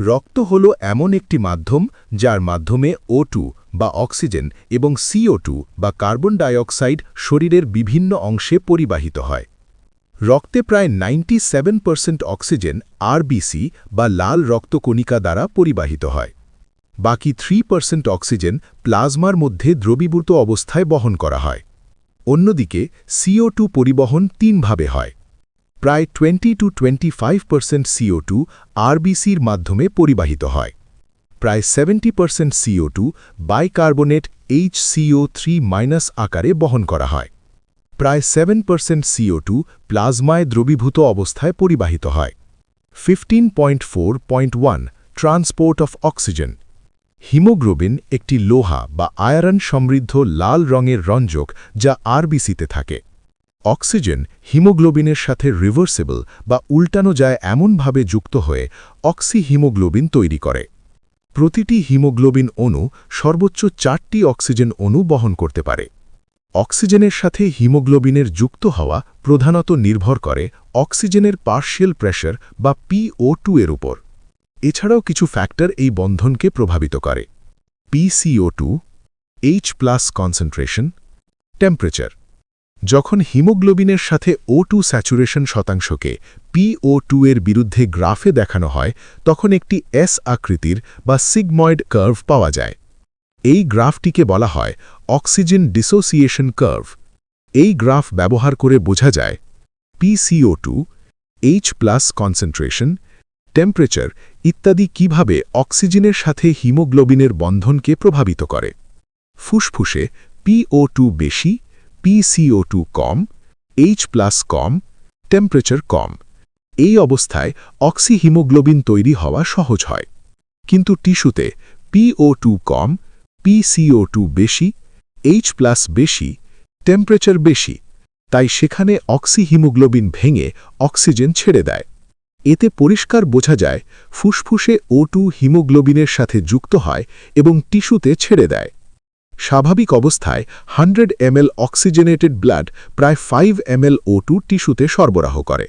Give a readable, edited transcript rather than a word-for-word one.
রক্ত হল এমন একটি মাধ্যম যার মাধ্যমে O2 বা অক্সিজেন এবং CO2 বা কার্বন ডাইঅক্সাইড শরীরের বিভিন্ন অংশে পরিবাহিত হয়। রক্তে প্রায় 97% অক্সিজেন RBC বা লাল রক্তকণিকা দ্বারা পরিবাহিত হয়। বাকি 3% অক্সিজেন প্লাজমার মধ্যে দ্রবীভূত অবস্থায় বহন করা হয়। অন্যদিকে CO2 পরিবহন তিনভাবে হয়। প্রায় 20-25% CO2 RBCর মাধ্যমে পরিবাহিত হয়। প্রায় 70% CO2 বাইকার্বনেট HCO3- আকারে বহন করা হয়। প্রায় 7% CO2 প্লাজমায় দ্রবীভূত অবস্থায় পরিবাহিত হয়। 15.4.1 ট্রান্সপোর্ট অফ অক্সিজেন। হিমোগ্লোবিন একটি লোহা বা আয়রন সমৃদ্ধ লাল রঙের রঞ্জক যা আরবিসিতে থাকে। অক্সিজেন হিমোগ্লোবিনের সাথে রিভার্সিবল বা উল্টানো যায় এমনভাবে যুক্ত হয়ে অক্সিহিমোগ্লোবিন তৈরি করে। প্রতিটি হিমোগ্লোবিন অণু সর্বোচ্চ 4টি অক্সিজেন অণু বহন করতে পারে। অক্সিজেনের সাথে হিমোগ্লোবিনের যুক্ত হওয়া প্রধানত নির্ভর করে অক্সিজেনের পার্শিয়াল প্রেশার বা PO2 এর উপর। এছাড়াও কিছু ফ্যাক্টর এই বন্ধনকে প্রভাবিত করে। PCO2, H+ concentration, temperature. যখন হিমোগ্লোবিনের সাথে O2 স্যাচুরেশন শতাংশকে PO2 এর বিরুদ্ধে গ্রাফে দেখানো হয় তখন একটি S আকৃতির বা সিগময়েড কার্ভ পাওয়া যায়। এই গ্রাফটিকে বলা হয় অক্সিজেন ডিসোসিয়েশন কার্ভ। এই গ্রাফ ব্যবহার করে বোঝা যায় PCO2, H+ কনসেন্ট্রেশন, টেম্পারেচার ইত্যাদি কিভাবে অক্সিজেনের সাথে হিমোগ্লোবিনের বন্ধনকে প্রভাবিত করে। ফুসফুসে PO2 বেশি, PCO2 কম, H+ কম, টেম্পারেচার কম। এই অবস্থায় অক্সিহিমোগ্লোবিন তৈরি হওয়া সহজ হয়। কিন্তু টিস্যুতে PO2 কম, PCO2 বেশি, H+ বেশি, টেম্পারেচার বেশি, তাই সেখানে অক্সিহিমোগ্লোবিন ভেঙে অক্সিজেন ছেড়ে দেয়। এতে পরিষ্কার বোঝা যায় ফুসফুসে O2 হিমোগ্লোবিনের সাথে যুক্ত হয় এবং টিস্যুতে ছেড়ে দেয়। স্বাভাবিক অবস্থায় 100 ml অক্সিজেনেটেড ব্লাড প্রায় 5 ml O2 টিস্যুতে সরবরাহ করে।